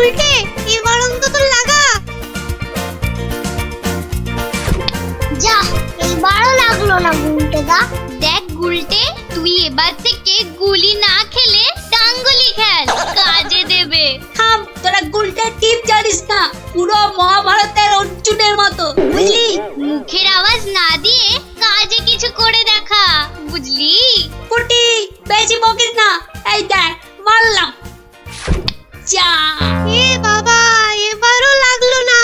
গুলটে এবার অন্তত লাগা। যা, এইবারও লাগলো না গুলটেদা। দেখ গুলটে, তুই এবার থেকে গুলি না খেলে ডাঙ্গুলি খেল, কাজে দেবে। থাম, তোরা গুলটের টিপ জানিস না, পুরো মহাভারতের অর্জুনের মতো, বুঝলি? মুখের আওয়াজ না দিয়ে কাজে কিছু করে দেখা, বুঝলি? পুটি, বেশি বকিস না। এই দেখ, মারলাম। যা, এ বাবা, এবারও লাগলো না।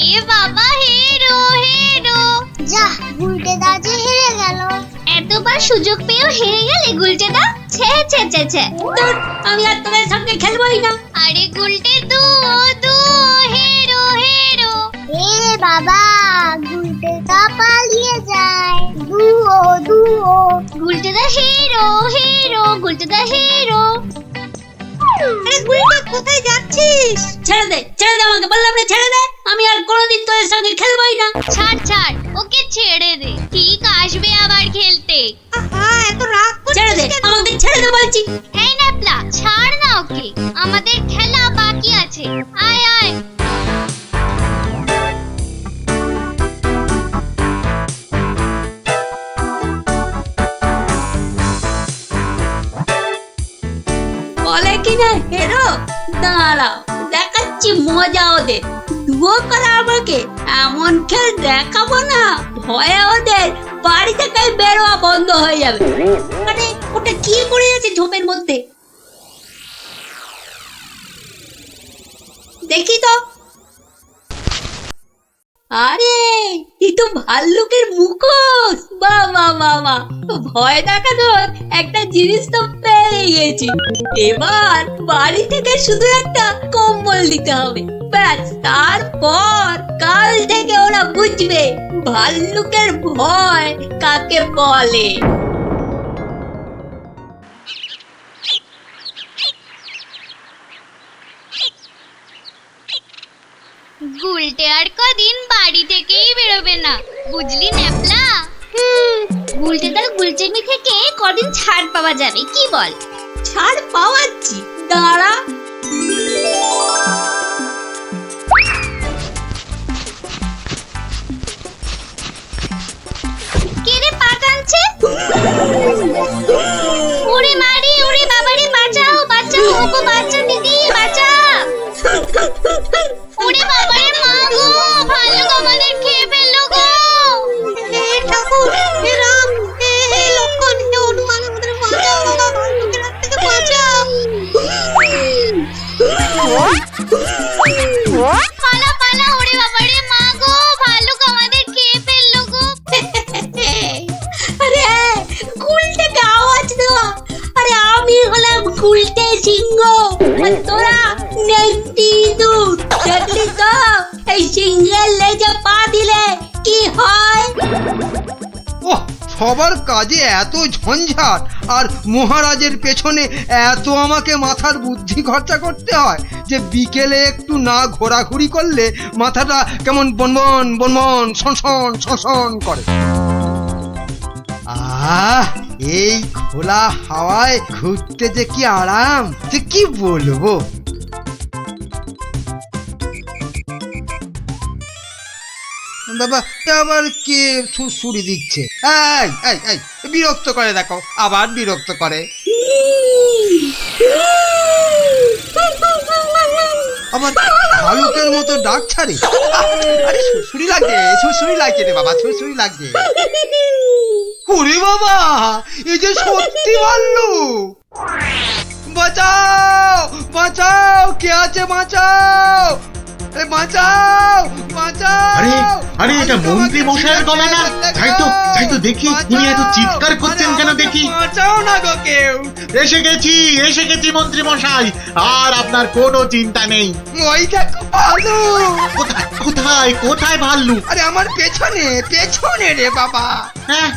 এ বাবা, হেরো হেরো। যা, গুলটেদা যে হেরে গেল। এতবার সুযোগ পেয়েও হেরে গেলে গুলটেদা? ছে ছে ছে ছে। ধুর, আমি আর তোদের সঙ্গে খেলবোই না। আরে গুলটে দু দু, হেরো হেরো। এ বাবা, গুলটেদা পালিয়ে যায়। দুও দুও। গুলটেদা হেরো হেরো, গুলটেদা হেরো। আরে গুলটে, কোথায় যাচ্ছিস? ছেড়ে দে, ছেড়ে দে আমাকে, বললাম না ছেড়ে দে। আমি আর কোনোদিন তোদের সঙ্গে খেলবোই না। ছাড় ছাড়, ওকে ছেড়ে দে, ঠিক আসবে আবার খেলতে। আহা, এত রাগ করছিস? ছেড়ে দে, আমাকে ছেড়ে দে বলছি। এই ন্যাপলা, ছাড় না ওকে, আমাদের খেলা বাকি আছে। আয় আয়। বলে কিনা হেরো, দাঁড়াও, দেখাচ্ছি মজা ওদের। দুও করা আমাকে এমন খেল দেখাবো না, ভয়ে ওদের বাড়ি থেকে বেরোয়া বন্ধ হয়ে যাবে। আরে ওটা কি করে আছে ঝোপের মধ্যে? দেখি তো। আরে এই তো ভাল্লুকের মুখোশ। বাহ বাহ বাহ বাহ, ভয় দেখানোর একটা জিনিস তো পেয়ে গেছি। এবার বাড়ি থেকে শুধু একটা কম্বল দিতে হবে, ব্যাস। তারপর কাল থেকে ওরা বুঝবে ভাল্লুকের ভয় কাকে বলে। গুলটে আর কদিন বাড়ি থেকেই বেরোবে না, বুঝলি ন্যাপলা? গুলটেদার গুলচেমি থেকে কদিন ছাড় পাওয়া যাবে, কি বল? ছাড় পাওয়াচ্ছি, দাঁড়া। কে রে পা টানছে? ওরে মারি, ওরে বাবারে, বাঁচাও বাঁচাও, ওগো বাঁচা দিদি, বাঁচা। ওরে বাবারে, মা গো, ভাল্লুক আমাদের খেয়ে ফেললো গো। হে ঠাকুর, হে রাম, হে লক্ষণ, হে হনুমান, আমাদের বাঁচাও বাবা, ভাল্লুকের হাত থেকে বাঁচাও। পালা পালা, ওরে বাবারে, মা গো, ভাল্লুক আমাদের খেয়ে ফেললো গো। আরে গুলটেকে আওয়াজ দেওয়া। আরে আমি হলাম গুলটে সিংহ, আর তোরা নেংটি দুধ। দেখলি তো এই সিংহের লেজে পা দিলে কি হয়? ওহ, সবার কাজে এত ঝঞ্ঝাট, আর মহারাজের পেছনে এত আমাকে মাথার বুদ্ধি খরচা করতে হয় যে বিকেলে একটু না ঘোরাঘুরি করলে মাথাটা কেমন বনবন বনবন শনশন শনশন করে। আহ, এই খোলা হাওয়ায় ঘুরতে যে কি আরাম, যে কি বলবো। বাবা, আবার কে সুরসুরি দিচ্ছে? এই এই এই, বিরক্ত করে, দেখো আবার বিরক্ত করে। আবার ভালুকের মতো ডাক ছাড়ে। আরে সুরসুরি লাগে, সুরসুরি লাগে রে বাবা, সুরসুরি লাগে। ওরে বাবা, এই যে সত্যি ভাল্লুক। বাঁচাও বাঁচাও, কে আছে বাঁচাও, বাঁচাও বাঁচাও। আরে আরে, এটা মন্ত্রী মশাইয়ের গলা না? যাই তো দেখি, উনি এত চিৎকার করছেন কেন দেখি। বাঁচাও না গো কেউ। এসে গেছি মন্ত্রী মশাই, আর আপনার কোনো চিন্তা নেই। ওই দেখো ভাল্লুক। কোথায় কোথায় ভাল্লুক? আরে আমার পেছনে পেছনে রে বাবা। হ্যাঁ,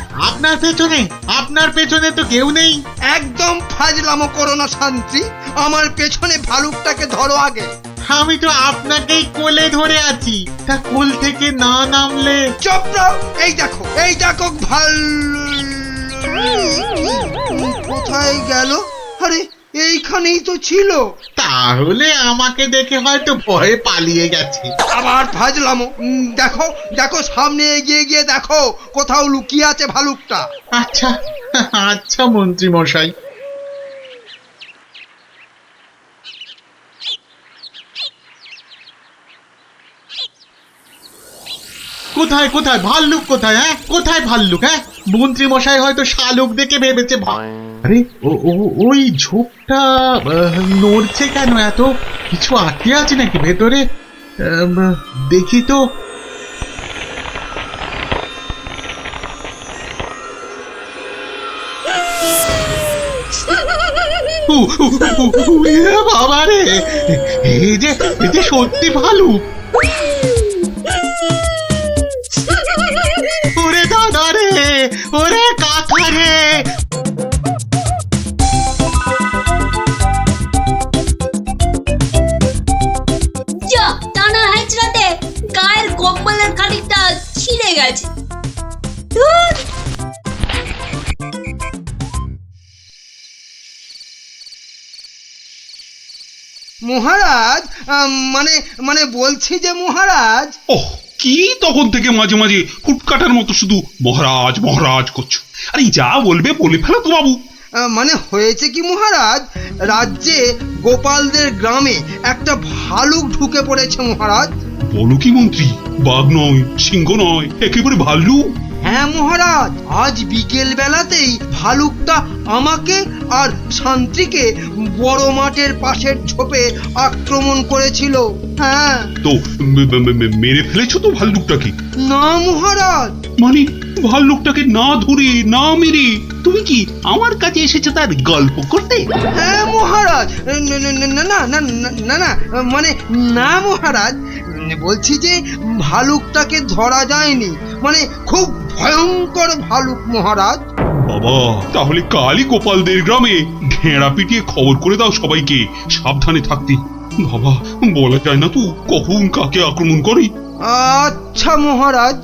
আপনার পেছনে তো কেউ নেই। একদম ফাজলামো করো না শান্তি, আমার পেছনে ভালুকটাকে ধরো আগে। আমি তো আপনাকেই কোলে ধরে আছি, তা কোল থেকে না নামলে। চুপ রাও, এই দেখো ভাল্লুক কোথায় গেল? আরে এইখানেই তো ছিল। তাহলে আমাকে দেখে হয়তো ভয়ে পালিয়ে গেছে। আবার ফাজলামো। দেখো দেখো, সামনে এগিয়ে গিয়ে দেখো কোথাও লুকিয়ে আছে ভালুকটা। আচ্ছা আচ্ছা মন্ত্রী মশাই। কোথায় কোথায় ভাল্লুক কোথায়? হ্যাঁ কোথায় ভাল্লুক? হ্যাঁ মন্ত্রী মশাই হয়তো শালুক দেখে ভেবেছে আরে ওই ঝোপটা নড়ছে কেন? এত কিছু আটকে আছে নাকি ভেতরে? দেখি তো। বাবা রে, এই যে সত্যি ভালুক। ওরে দাদা রে, ওরে কাকা রে। যা টানা হেঁচড়াতে গায়ের কম্বলের খানিকটা ছিঁড়ে গেছে। ধুর! মহারাজ, মানে মানে বলছি যে মহারাজ। ওহ, কি তখন থেকে মাঝে মাঝে ফুটকাটার মতো শুধু মহারাজ মহারাজ করছো? আরে যা বলবে বলে ফেলো তো বাবু। মানে হয়েছে কি মহারাজ, রাজ্যে গোপালদের গ্রামে একটা ভালুক ঢুকে পড়েছে মহারাজ। বলো কি মন্ত্রী? বাঘ নয়, সিংহ নয়, একেবারে ভাল্লুক? হ্যাঁ মহারাজ, আজ বিকেল বেলাতেই ভালুকটা আমাকে আর শান্তিকে বড় মাঠের পাশের ঝোপে আক্রমণ করেছিল। হ্যাঁ। তো মেরে ফেলেছো তো ভাল্লুকটাকে? না মহারাজ। মানে ভাল্লুকটাকে না ধরে না মেরে তুমি কি আমার কাছে এসেছো তার গল্প করতে? হ্যাঁ মহারাজ। না না না না না না না, মানে না মহারাজ, বলছি যে ভালুকটাকে ধরা যায়নি, মানে খুব ভয়ঙ্কর ভালুক মহারাজ। বাবা, তাহলে কালই গোপালদের গ্রামে ঢেঁড়া পিটিয়ে খবর করে দাও সবাইকে সাবধানে থাকতে। বাবা, বলা যায় না তো কখন কাকে আক্রমণ করে। আচ্ছা মহারাজ।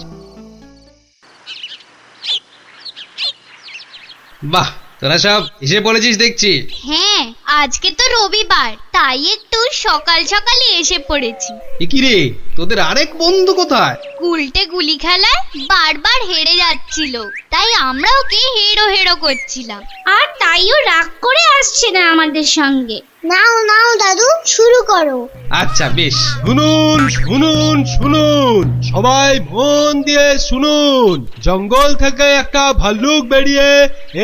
বাহ, তোরা সব এসে পড়েছিস দেখছি। হ্যাঁ, আজকে তো রবিবার, তাই একটু সকাল সকালই এসে পড়েছি। এ কি রে, তোদের আরেক বন্ধু কোথায়? উল্টে গুলি খেলায় বারবার হেরে যাচ্ছিল, তাই আমরা ওকে হেরো হেরো করছিলাম, আর তাইও রাগ করে আসছে না আমাদের সঙ্গে। নাও নাও দাদু, শুরু করো। আচ্ছা বেশ। শুনুন শুনুন শুনুন, সবাই মন দিয়ে শুনুন। জঙ্গল থেকে একটা ভাল্লুক বেরিয়ে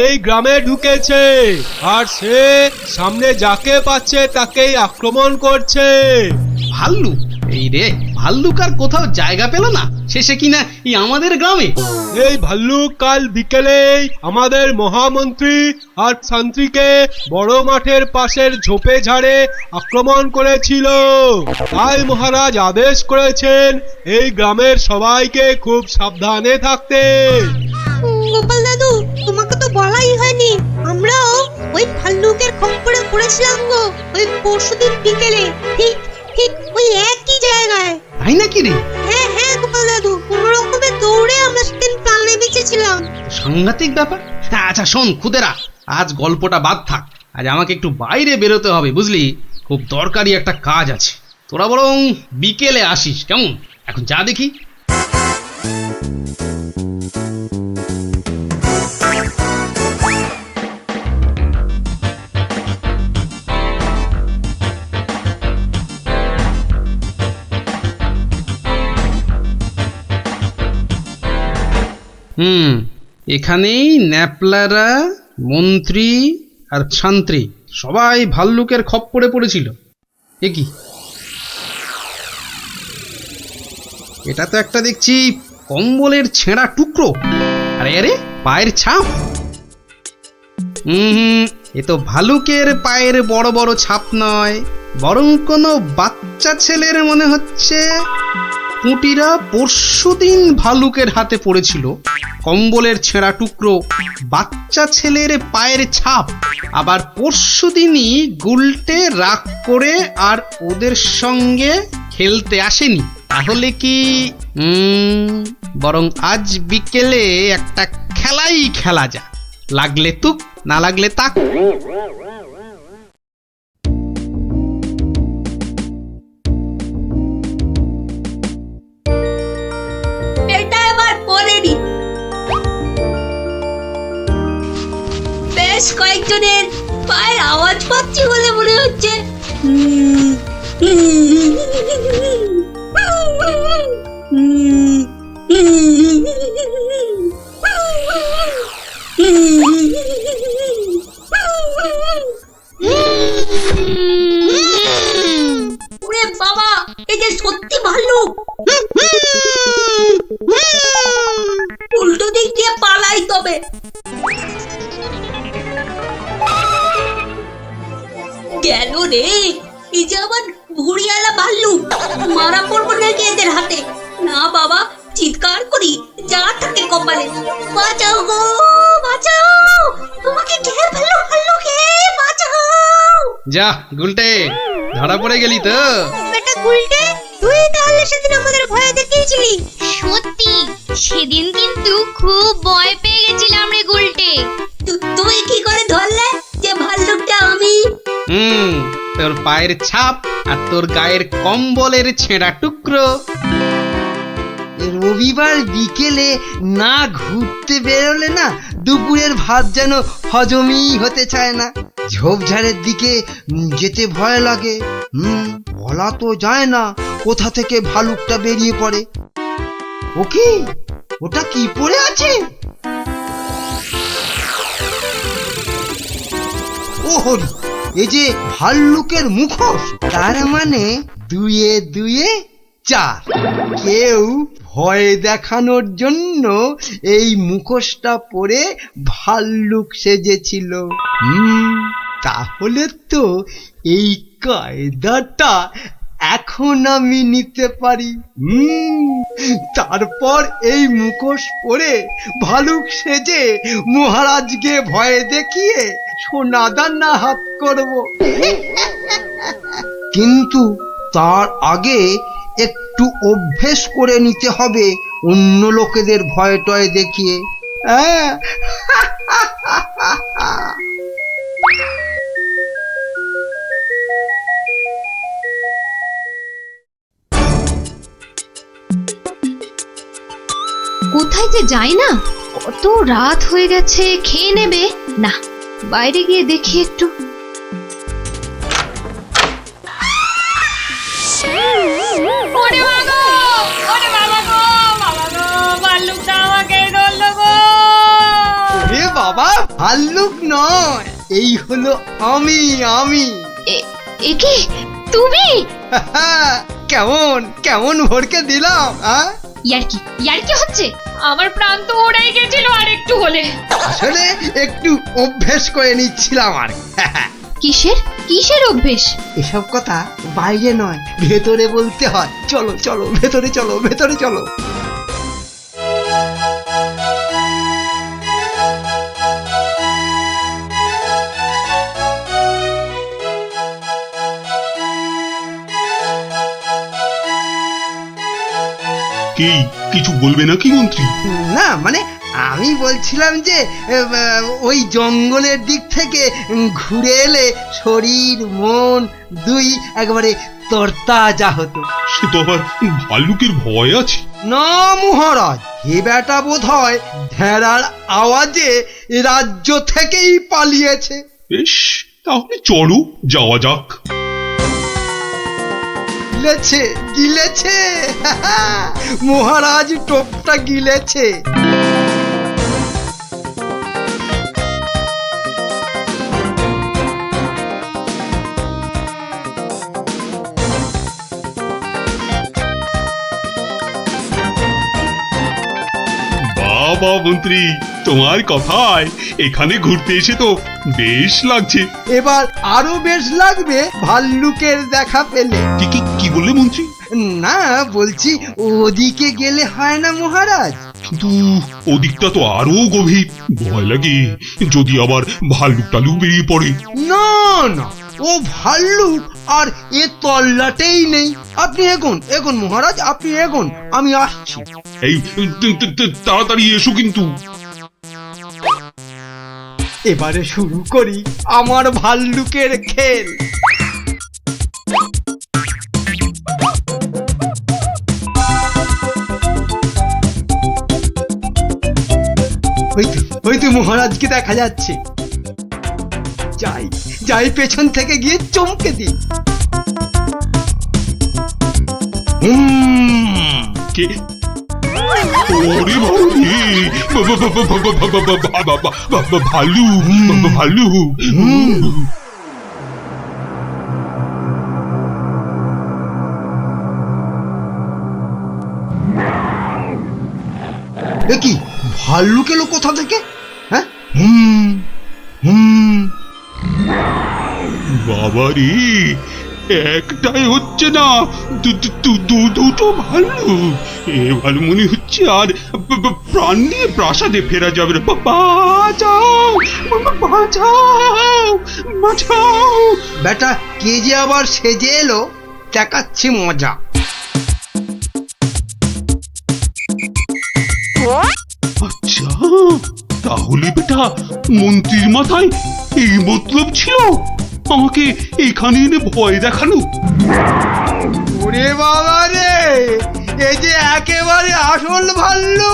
এই গ্রামে ঢুকেছে, আর সে সামনে যাকে পাচ্ছে তাকেই আক্রমণ করছে। ভাল্লুক? এই রে, ভাল্লুক আর কোথাও জায়গা পেল না, শেষে কিনা এই আমাদের গ্রামে। এই ভাল্লুক কাল বিকেলেই আমাদের মহামন্ত্রী আর শান্তিকে বড় মাঠের পাশের ঝোপে ঝাড়ে আক্রমণ করেছিল। তাই মহারাজ আদেশ করেছেন এই গ্রামের সবাইকে খুব সাবধানে থাকতে। গোপাল দাদু, তোমাকে তো বলাই হয়নি, আমরাও ওই ভাল্লুকের খপ্পরে পড়েছিলাম গো, ওই পরশুদিন বিকেলে, ঠিক ঠিক ওই একই জায়গায়। তাই নাকি রে? হ্যাঁ হ্যাঁ গোপাল দাদু, কোনো রকমে দৌড়ে আমরা সেদিন প্রাণে বেঁচেছিলাম। সাংঘাতিক ব্যাপার। আচ্ছা শোন খুদেরা, আজ গল্পটা বাদ থাক, আজ আমাকে একটু বাইরে বেরোতে হবে বুঝলি, খুব দরকারি একটা কাজ আছে। তোরা বরং বিকেলে আসিস, কেমন? এখন যা দেখি। এখানেই ন্যাপলারা, মন্ত্রী আর শান্ত্রী সবাই ভাল্লুকের খপ্পরে পড়েছিল। এ কি, এটা তো একটা দেখছি কম্বলের ছেঁড়া টুকরো। আরে আরে, পায়ের ছাপ। এ তো ভালুকের পায়ের বড় বড় ছাপ নয়, বরং কোনো বাচ্চা ছেলের মনে হচ্ছে। পুঁটিরা পরশুদিন ভালুকের হাতে পড়েছিল, কম্বলের ছেঁড়া টুকরো, বাচ্চা ছেলের পায়ের ছাপ। আবার পরশুদিনই গুলটে রাগ করে আর ওদের সঙ্গে খেলতে আসেনি। তাহলে কি বরং আজ বিকেলে একটা খেলাই খেলা যায়, লাগলে তুক না লাগলে তাক। কয়েকজনের পায়ের আওয়াজ পাচ্ছি বলে মনে হচ্ছে। ওরে বাবা, এই যে সত্যি ভাল্লুক। উল্টো দিক দিয়ে পালাই তবে। গেল রে, এই যে আবার ভুড়িয়ালা ভাল্লুক। মারা পড়বো নাকি এদের হাতে? না বাবা, চিৎকার করি যা থাকে কপালে। বাঁচাও গো, বাঁচাও, তোমাকে ঘের ফেললো ভাল্লুকে, বাঁচাও। যা গুলটে, ধরা পড়ে গেলি তো। বেটা গুলটে, তুই তাহলে সেদিন আমাদের ভয় দেখিয়েছিলি। সত্যি সেদিন কিন্তু খুব ভয় পেয়ে গেছিলাম রে গুলটে। তুই কি করে ধরলে যে ভাল্লুকটা আমি? তোর পায়ের ছাপ আর তোর গায়ের কম্বলের ছেঁড়া টুকরো। রবিবার বিকেলে না ঘুরতে বেরোলে না দুপুরের ভাত যেন হজমই হতে চায় না। ঝোপঝাড়ের দিকে যেতে ভয় লাগে। বলা তো যায় না কোথা থেকে ভালুকটা বেরিয়ে পড়ে। ও কি, ওটা কি পড়ে আছে? ও হরি, এই যে ভাল্লুকের মুখোশ। তার মানে দুয়ে দুয়ে চার। কেউ ভয় দেখানোর জন্য এই মুখোশটা পরে ভাল্লুক সেজেছিল। তাহলে তো এই কায়দাটা এখন আমি নিতে পারি। তারপর এই মুখোশ পরে ভালুক সেজে মহারাজকে ভয় দেখিয়ে সোনাদানা হাত করব। কিন্তু তার আগে একটু অভ্যেস করে নিতে হবে অন্য লোকেদের ভয় টয় দেখিয়ে। কোথায় যে যাই না, কত রাত হয়ে গেছে। খেয়ে নেবে না, বাইরে গিয়ে দেখি একটু। ওরে বাবা, ওরে বাবা গো, বাবা গো, ভাল্লুকটা আমাকে ধরলো গো। এ বাবা, ভাল্লুক নয়, এই হলো আমি। এ কি তুমি? কেমন কেমন ভরকে দিলাম। ইয়ার কি হচ্ছে? আমার প্রাণ তো ওড়াই গেছিল আর একটু হলে। আসলে একটু অভ্যেস করে নিচ্ছিলাম আর। কিসের অভ্যেস? এসব কথা বাইরে নয়, ভেতরে বলতে হয়। চলো চলো, ভেতরে চলো, ভেতরে চলো। কি কিছু বলবে নাকি মন্ত্রী? না মানে আমি বলছিলাম যে ওই জঙ্গলের দিক থেকে ঘুরে এলে শরীর মন দুই একেবারে তরতাজা হতো। সে তো আবার ভাল্লুকের ভয় আছে। না মহারাজ, এ বেটা বোধ হয় ঢেড়ার আওয়াজে রাজ্য থেকেই পালিয়েছে। বেশ, তাহলে চলো যাওয়া যাক। গিলেছে মহারাজ, টোপটা গিলেছে। বাবা মন্ত্রী, তোমার কথায় এখানে ঘুরতে এসে তো বেশ লাগছে। এবার আরো বেশ লাগবে ভাল্লুকের দেখা পেলে। কি বললে মন্ত্রী? না বলছি, ওদিকে গেলে হয় না মহারাজ? কিন্তু ওদিকটা তো আরো গভীর, ভয় লাগে যদি আবার ভাল্লুক টালুক বেরিয়ে পড়ে। না না, ও ভাল্লুক আর এ তল্লাটেই নেই। আপনি এগোন মহারাজ, আপনি এগোন, আমি আসছি। এই তাড়াতাড়ি এসো কিন্তু। এবারে শুরু করি আমার ভাল্লুকের খেল। ওই তো মহারাজকে দেখা যাচ্ছে। যাই যাই পেছন থেকে গিয়ে চমকে দিই। কে ওরে ভালু ভালু। এ কি ভাল্লুক এলো কোথা থেকে? হ্যাঁ, বাবা রে, একটাই হচ্ছে না, দুটো ভাল্লু। এবার মনে হচ্ছে আর প্রাণ নিয়ে প্রাসাদে ফেরা যাবে না। বাঁচাও বাঁচাও বাঁচাও। বেটা কে যে আবার সেজে এলো, দেখাচ্ছি মজা। আচ্ছা, তাহলে বেটা মন্ত্রীর মাথায় এই মতলব ছিল আমাকে এখানে এনে ভয় দেখানো। ওরে বাবা রে, এই যে একেবারে আসল ভাল্লু।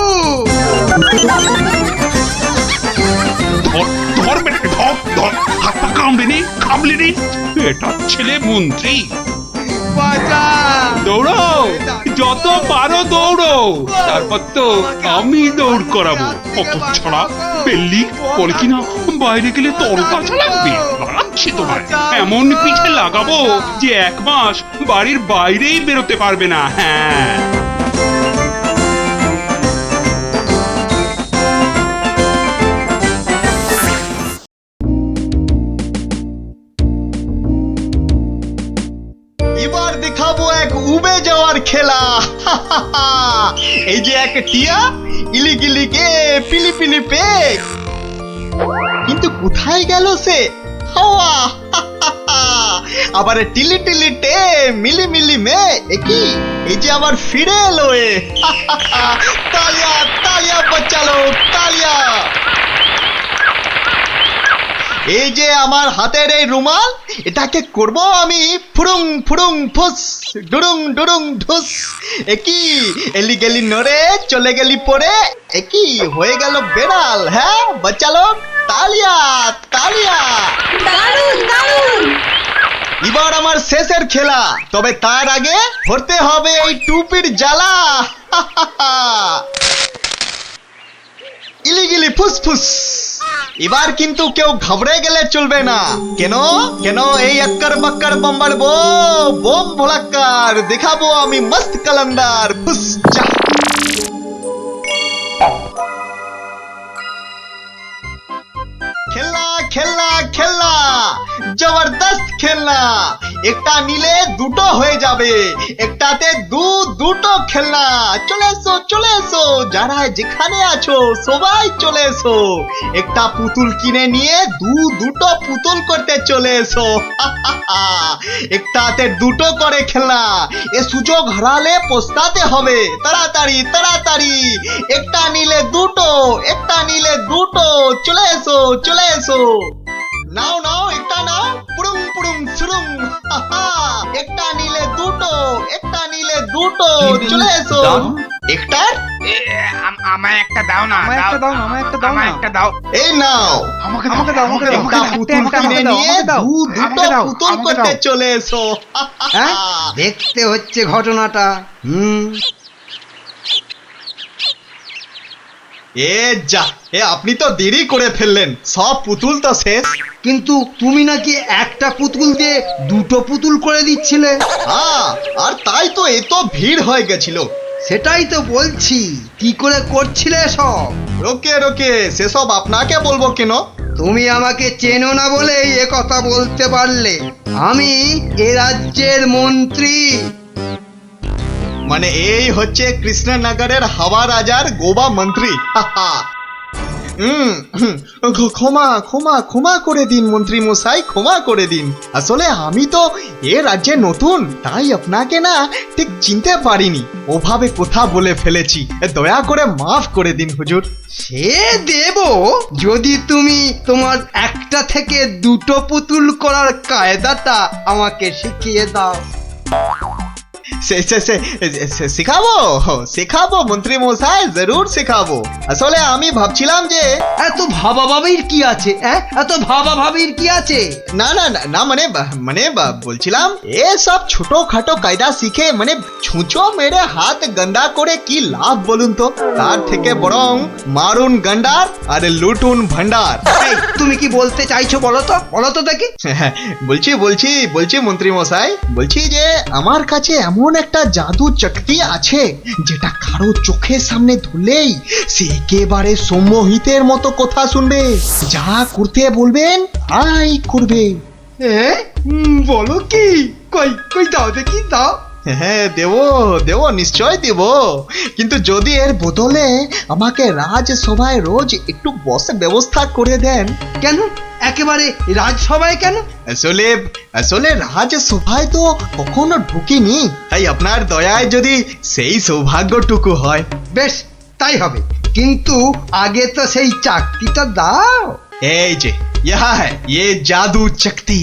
ধর বেটাকে, ধর, হাত পা কামড়ে নে, খামলে নে। বেটার ছেলে মন্ত্রী, বাঁচা! দৌড়াও, যত পারো দৌড়ো, তারপর তো আমি দৌড় করাবো। অত ছড়া পেল্লি বলে কিনা বাইরে গেলে তরতাজা লাগবে। বাড়াচ্ছি তোমার, এমন পিঠে লাগাবো যে 1 মাস বাড়ির বাইরেই বেরোতে পারবে না। হ্যাঁ, এবার দেখাবো এক উবে যাওয়ার খেলা। এই যে এক টিয়া, ইলিগিলি কে পিলি পিলি পে, কিন্তু কোথায় গেল সে হাওয়া? আবার টিলি টিলি টে মিলি মিলি মে, একই এই যে আবার ফিরে এলো এ। তালিয়া তালিয়া বাচ্চালো, তালিয়া। এই যে আমার হাতের এই রুমাল, এটাকে করব আমি ফুরুং ফুরুং ফুস, ডুরুং ডুরুং ঢুস। একই এলি গেলি নড়ে, চলে গেলি পরে, একই হয়ে গেল বেড়াল। হ্যাঁ বাচ্চালো, তালিয়া তালিয়া। দারুণ দারুণ। এবার আমার শেষের খেলা, তবে তার আগে ধরতে হবে এই টুপির জ্বালা। ইলিগিলি ফুসফুস। এবার কিন্তু কেউ ঘাবড়ে গেলে চলবে না। কেন কেন এই আক্কার বাক্কার বাম্বার বোম ভোলাক্কার দেখাবো আমি মস্ত কালান্দার। ফুস যা। খেলনা খেলনা খেলনা, জবরদস্ত খেলনা। একটা নিলে দুটো হয়ে যাবে, একটাতে দুটো খেলনা। চলে এসো চলে এসো, যারা যেখানে আছো সবাই চলে এসো। একটা পুতুল কিনে নিয়ে দুটো পুতুল করতে চলে এসো। একটাতে দুটো করে খেলনা, এ সুযোগ হারালে পস্তাতে হবে। তাড়াতাড়ি তাড়াতাড়ি, একটা নিলে দুটো, একটা নিলে দুটো। চলে এসো চলে এসো, নাও নাও একটা নাও, পুরুং পুরুং সুরুং। একটা নিলে দুটো, একটা নিলে দুটো। চলে এসো। একটা আমায় একটা দাও না, আমায় একটা দাও না, আমায় একটা দাও না, একটা দাও। এই নাও, আমাকে দাও, আমাকে দাও, একটা পুতুল কিনে নিয়ে দুটো পুতুল করতে চলে এসো। হ্যাঁ, দেখতে হচ্ছে ঘটনাটা। এ যা, এ আপনি তো দেরি করে ফেললেন, সব পুতুল তো শেষ। কিন্তু তুমি নাকি একটা পুতুল দিয়ে দুটো পুতুল করে দিচ্ছিলে। হ্যাঁ, আর তাই তো এত ভিড় হয়ে গেছিল। সেটাই তো বলছি, কি করে করছিলে সব? রোকে রোকে, সেসব আপনাকে বলবো কেন? তুমি আমাকে চেনো না বলেই এ কথা বলতে পারলে। আমি এ রাজ্যের মন্ত্রী। মানে এই হচ্ছে কৃষ্ণনগরের হাওয়া রাজার গোবা মন্ত্রী। ক্ষমা ক্ষমা ক্ষমা করে দিন মন্ত্রী মশাই, ক্ষমা করে দিন। আসলে আমি তো এ রাজ্যে নতুন, তাই আপনাকে না ঠিক চিনতে পারিনি, ওভাবে কথা বলে ফেলেছি। দয়া করে মাফ করে দিন হুজুর। সে দেব, যদি তুমি তোমার একটা থেকে দুটো পুতুল করার কায়দাটা আমাকে শিখিয়ে দাও। শেখাবো শেখাবো মন্ত্রী মশাই, জরুর শেখাবো। আসলে আমি ভাবছিলাম যে এত ভাবা ভাবির কি আছে? এত ভাবা ভাবির কি আছে? না না না না, মানে বলছিলাম এসব ছোটখাটো কায়দা শিখে মানে ছুঁচো মেরে হাত গন্ডা করে কি লাভ বলুন তো? তার থেকে বরং মারুন গন্ডার আর লুটুন ভান্ডার। এই, তুমি কি বলতে চাইছো বলো তো দেখি। বলছি মন্ত্রী মশাই, বলছি যে আমার কাছে এমন একটা জাদু শক্তি আছে যেটা কারো চোখের সামনে ধরলেই সে একেবারে সম্মোহিতের মতো কথা শুনবে, যা করতে বলবেন তাই করবে। বলো কি? কই দাও দেখি, দাও। হ্যাঁ দেবো নিশ্চয় দেব, কিন্তু যদি এর বদলে আমাকে রাজসভায় রোজ একটু বসে ব্যবস্থা করে দেন। কেন একেবারে রাজসভায় কেন? আসলে রাজসভায় তো কখনো ঢুকিনি, তাই আপনার দয়ায় যদি সেই সৌভাগ্যটুকু হয়। বেশ, তাই হবে, কিন্তু আগে তো সেই চাকরিটা দাও। এই যে ইয়ে জাদু শক্তি।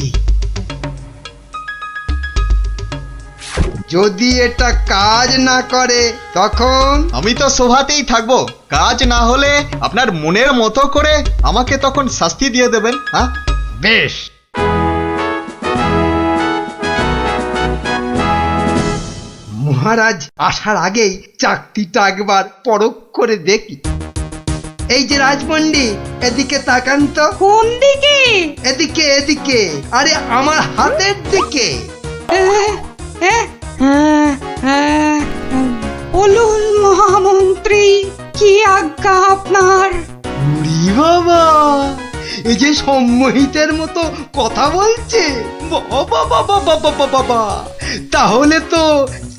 যদি এটা কাজ না করে তখন? আমি তো সভাতেই থাকবো, কাজ না হলে আপনার মনের মতো করে আমাকে তখন শাস্তি দিয়ে দেবেন। হ্যাঁ বেশ। মহারাজ আসার আগেই চাকরিটা একবার পরখ করে দেখি। এই যে রাজপণ্ডিত, এদিকে তাকান তো। কোন দিকে? এদিকে, আরে আমার হাতের দিকে। বলুন মহামন্ত্রী, কি আজ্ঞা আপনার? উরি বাবা, এই যে সম্মোহিতের মতো কথা বলছে, বাবা, তাহলে তো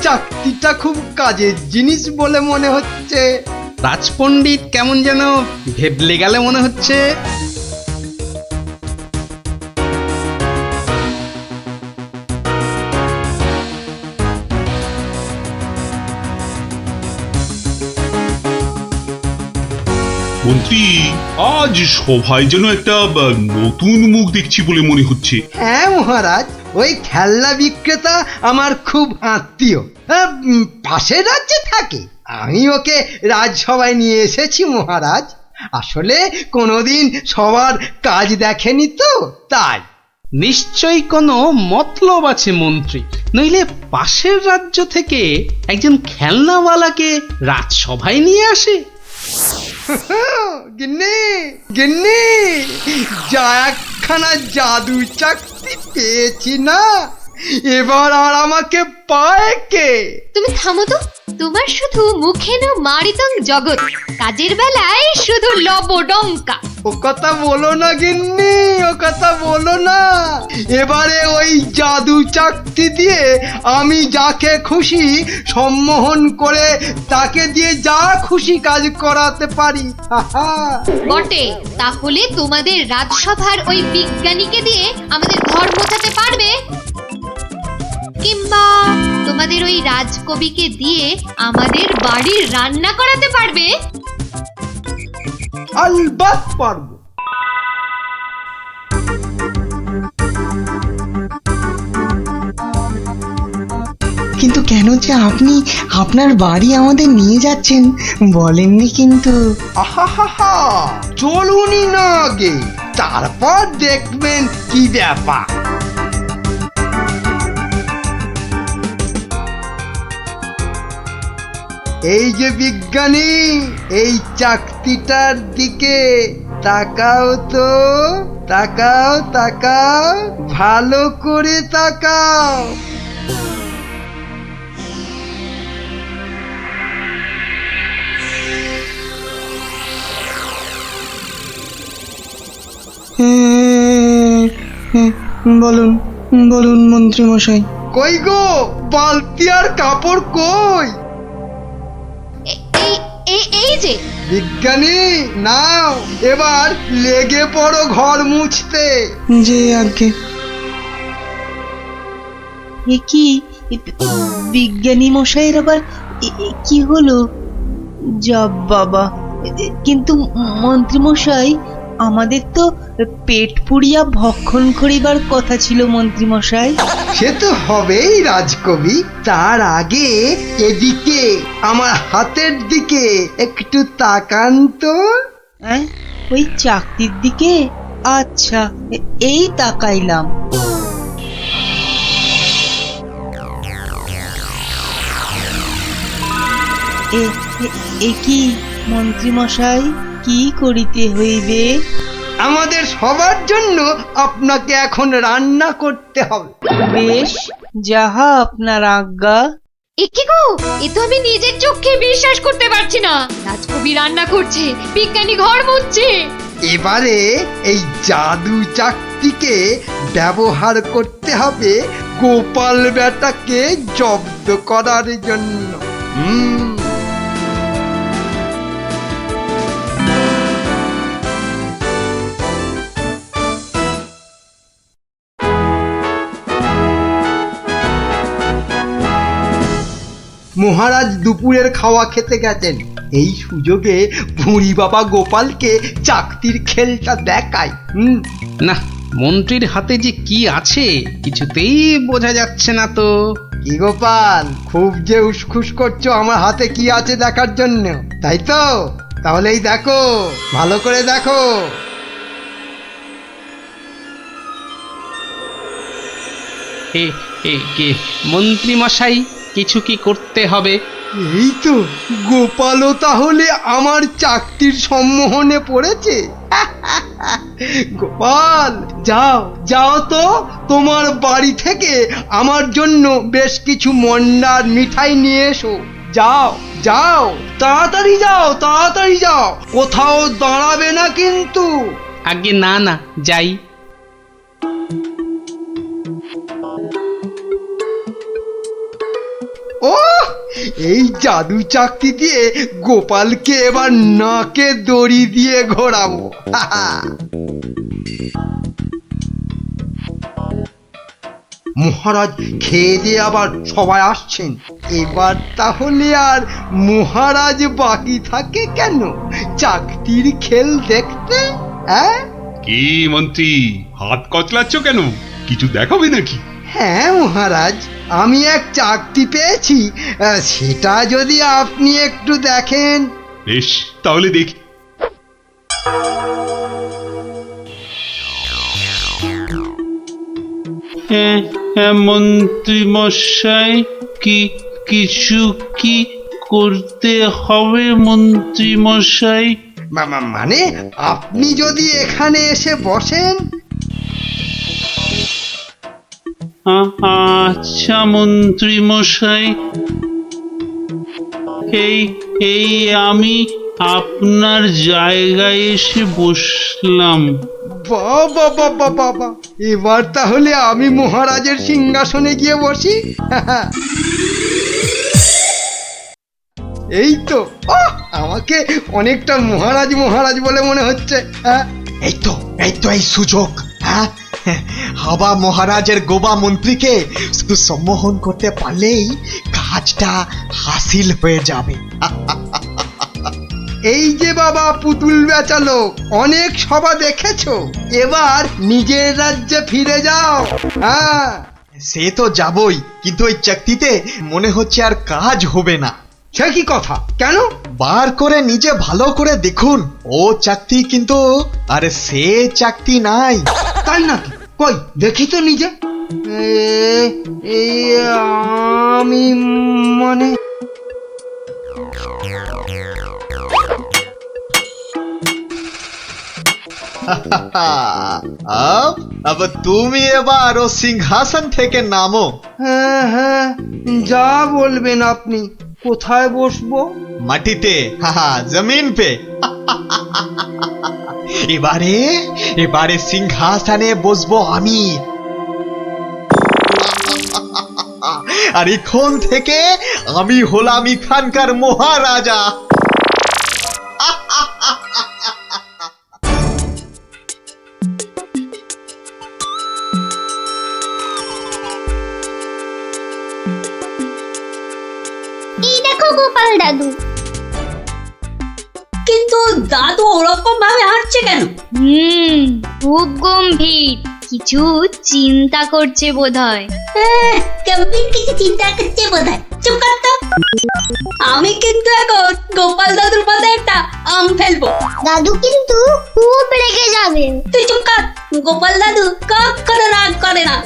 চাকরিটা খুব কাজের জিনিস বলে মনে হচ্ছে। রাজপণ্ডিত কেমন যেন ভেবলে গেলে মনে হচ্ছে। মন্ত্রী, আজ সভায় যেন একটা নতুন মুখ দেখছি বলে মনে হচ্ছে। হ্যাঁ মহারাজ, ওই খেলনা বিক্রেতা আমার খুব আত্মীয়, পাশের রাজ্যে থাকে। আমি ওকে রাজসভায় নিয়ে এসেছি মহারাজ। আসলে কোনোদিন সবার কাজ দেখেনি তো, তাই। নিশ্চয়ই কোনো মতলব আছে মন্ত্রী, নইলে পাশের রাজ্য থেকে একজন খেলনাওয়ালাকে রাজসভায় নিয়ে আসে। গিন্নি, যা একখানা জাদু চাকরি পেয়েছি না, এবার আর আমাকে পায় কে? তুমি থামো তো, তোমার শুধু মুখে না মারিতং জগৎ, কাজের বেলায় শুধু লবডঙ্কা। ও কথা বলো না গিন্নি, ও কথা বলো না। এবারে ওই জাদু চাকতি দিয়ে আমি যাকে খুশি সম্মোহন করে তাকে দিয়ে যা খুশি কাজ করাতে পারি। বটে, তাহলে তোমাদের রাজসভার ওই বিজ্ঞানীকে দিয়ে আমাদের ঘর মোছাতে পারবে? কিংবা তোমাদের ওই রাজকবিকে দিয়ে আমাদের বাড়ির রান্না করাতে পারবে? আলবাত পারবো। কিন্তু কেন যে আপনি আপনার বাড়ি আমাদের নিয়ে যাচ্ছেন বলেননি কিন্তু। আহা, চলুনি না আগে, তারপর দেখবেন কি ব্যাপার। এই যে বিজ্ঞানী, এই চাকতিটার দিকে তাকাও তো, তাকাও, ভালো করে তাকাও। বলুন মন্ত্রী মশাই। কই গো, বালতি আর কাপড় কই? এই যে বিজ্ঞানী, নাও এবার লেগে পড়ো ঘর মুছতে। যে আগে কি বিজ্ঞানী মশাইয়ের আবার কি হলো? যা বাবা, কিন্তু মন্ত্রী মশাই, আমাদের তো পেট পুড়িয়া ভক্ষণ করিবার কথা ছিল মন্ত্রী মশাই। সে তো হবেই রাজকবি। তার আগে এদিকে আমার হাতের দিকে একটু তাকান তো। হ্যাঁ, ওই চাকতির দিকে? আচ্ছা, এই তাকাইলাম। এ কি মন্ত্রী মশাই, কি করিতে হইবে? আমাদের সবার জন্য আপনাকে এখন রান্না করতে হবে। বেশ, যাহা আপনার আজ্ঞা। একি গো, এ তো আমি নিজের চোখে বিশ্বাস করতে পারছি না। রাজকবি রান্না করছে, বিজ্ঞানী ঘর মুছছে। এবারে এই জাদু চাকতিকে ব্যবহার করতে হবে গোপাল বেটাকে জব্দ করার জন্য। মহারাজ দুপুরের খাওয়া খেতে গেছেন। এই সুযোগে ভুঁড়ি বাবা গোপালকে চাকতির খেলটা দেখায়। না, মন্ত্রীর হাতে যে কি আছে কিছুতেই বোঝা যাচ্ছে না তো। কি গোপাল, খুব যে উসখুস করছো আমার হাতে কি আছে দেখার জন্য, তাই তো? তাহলেই দেখো, ভালো করে দেখো। মন্ত্রী মশাই, কিছু কি করতে হবে? এই তো, গোপালও তাহলে আমার চাকতির সম্মোহনে পড়েছে। গোপাল, যাও যাও তো, তোমার বাড়ি থেকে আমার জন্য বেশ কিছু মন্ডার মিঠাই নিয়ে এসো। যাও যাও, তাড়াতাড়ি যাও, তাড়াতাড়ি যাও, কোথাও দাঁড়াবে না কিন্তু। আগে না না, যাই। ও, এই জাদু চাকতি দিয়ে গোপালকে এবার নাকে দড়ি দিয়ে ঘোরাবো। মহারাজ খেয়ে দিয়ে আবার সবাই আসছেন। এবার তাহলে আর মহারাজ বাকি থাকে কেন চাকতির খেল দেখতে? কি মন্ত্রী, হাত কচলাচ্ছ কেন? কিছু দেখাবে নাকি? হ্যাঁ মহারাজ, আমি এক চাকতি পেয়েছি, সেটা যদি আপনি একটু দেখেন। বেশ, তাহলে দেখি। মন্ত্রী মশাই, কিছু কি করতে হবে মন্ত্রী মশাই? মানে আপনি যদি এখানে এসে বসেন। আচ্ছা মন্ত্রী মশাই, এই আমি আপনার জায়গায় এসে বসলাম। বাবা বাবা বাবা, এবার তাহলে আমি মহারাজের সিংহাসনে গিয়ে বসি। এই তো, আমাকে অনেকটা মহারাজ মহারাজ বলে মনে হচ্ছে। এই তো এই সুযোগ। হ্যাঁ, হাবা মহারাজের গোবা মন্ত্রীকে শুধু সম্মোহন করতে পারলেই কাজটা হাসিল হয়ে যাবে। এই যে বাবা পুতুল বেচালো, অনেক সভা দেখেছো, এবার নিজের রাজ্যে ফিরে যাও। হ্যাঁ, সে তো যাবই, কিন্তু ওই চাকতিতে মনে হচ্ছে আর কাজ হবে না। সে কি কথা? কেন? বার করে নিজে ভালো করে দেখুন, ও চাকতি কিন্তু আরে সে চাকতি নাই। তাই নাকি? কই দেখি তো নিজে। আমি মানে अब তুমি এবার ও সিংহাসন থেকে নামো। হ্যাঁ হ্যাঁ, যা বলবেন আপনি। কোথায় বসবো? মাটিতে, জমিন পে। এবারে সিংহাসনে বসবো আমি। আর এখন থেকে আমি হলাম এখানকার মহারাজা। এই দেখো গোপাল দাদু। কিন্তু দাদু ওরকম ভাবে হাঁটছে কেন? খুব গম্ভীর, কিছু চিন্তা করছে বোধহয়। গম্ভীর কিছু চিন্তা করছে বোধহয়। চুপ কর তো। আমি কিন্তু এখন গোপাল দাদুর মাথায় একটা আম ফেলবো। দাদু কিন্তু খুব রেগে যাবে। তুই চুপ কর। গোপাল দাদু কখনো রাগ করে না।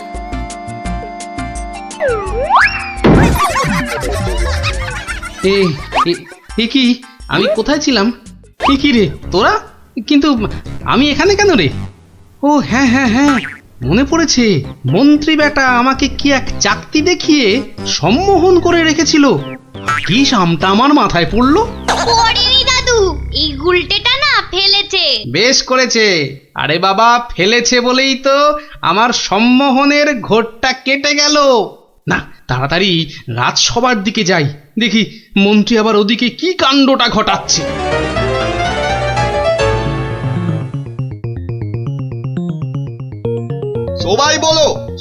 এ কি, আমি কোথায় ছিলাম? কি রে তোরা? কিন্তু আমি এখানে কেন রে? ও হ্যাঁ হ্যাঁ হ্যাঁ, মনে পড়েছে। মন্ত্রী বেটা আমাকে কি এক চাকতি দেখিয়ে সম্মোহন করে রেখেছিল। কি সামটা আমার মাথায় পড়লো। পড়েনি দাদু, এই গুলটেটা না ফেলেছে। বেশ করেছে। আরে বাবা, ফেলেছে বলেই তো আমার সম্মোহনের ঘোরটা কেটে গেল। না, তাড়াতাড়ি রাজসভার দিকে যাই, দেখি মন্ত্রী আবার ওদিকে কি কাণ্ডটা ঘটাচ্ছে।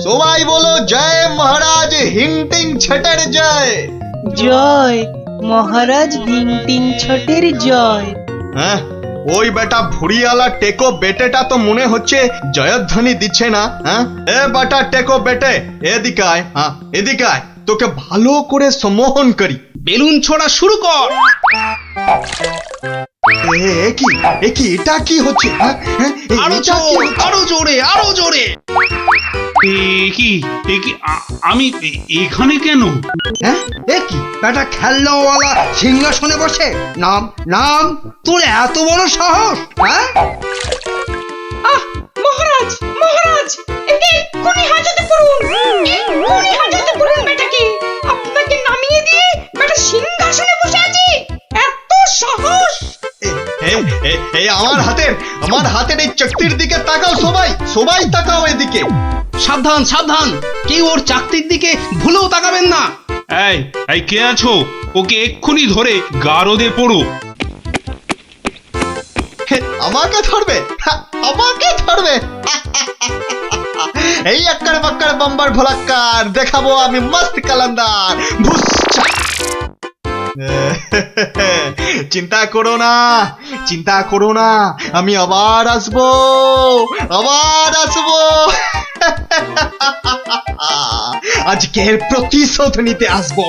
সবাই বলো জয় মহারাজ হিংটিং ছটের জয়। জয় মহারাজ ভিংটিং ছটের জয়। হ্যাঁ, ওই বেটা ভুড়িয়ালা টেকো বেটেটা তো মনে হচ্ছে জয়ধ্বনি দিচ্ছে না। হ্যাঁ, এ বেটা টেকো বেটে, এদিকে আয়। হ্যাঁ, এদিকে আয়, তোকে ভালো করে সম্মোহন করি। বেলুন ছোড়া শুরু কর। এটা কি হচ্ছে? আরো জোরে, আরো জোরে। কি আমি এখানে কেন? হ্যাঁ, এ কি বেটা খেলনাওয়ালা সিংহাসনে বসে? নাম নাম, তোর এত বড় সাহস? হ্যাঁ, মহারাজ মহারাজ, একে এক্ষুনি হাজতে পড়ুন, এক্ষুনি হাজতে পড়ুন বেটাকে। আপনাকে নামিয়ে দিয়ে বেটা সিংহাসনে বসে আছে, এত সাহস! আমার হাতের এই চকতির দিকে তাকাও। সবাই তাকাও এদিকে। সাবধান সাবধান, কেউ ওর চাকতির দিকে ভুলেও তাকাবেন না। এই কে আছো? ওকে এক্ষুনি ধরে গারদে পড়ো। আমাকে ধরবে? এই আক্কার বাক্কার বাম্বার ভোলাক্কার দেখাবো আমি মস্ত কালান্দার। চিন্তা করো না, আমি আবার আসবো। আজকের প্রতিশোধ নিতে আসবো,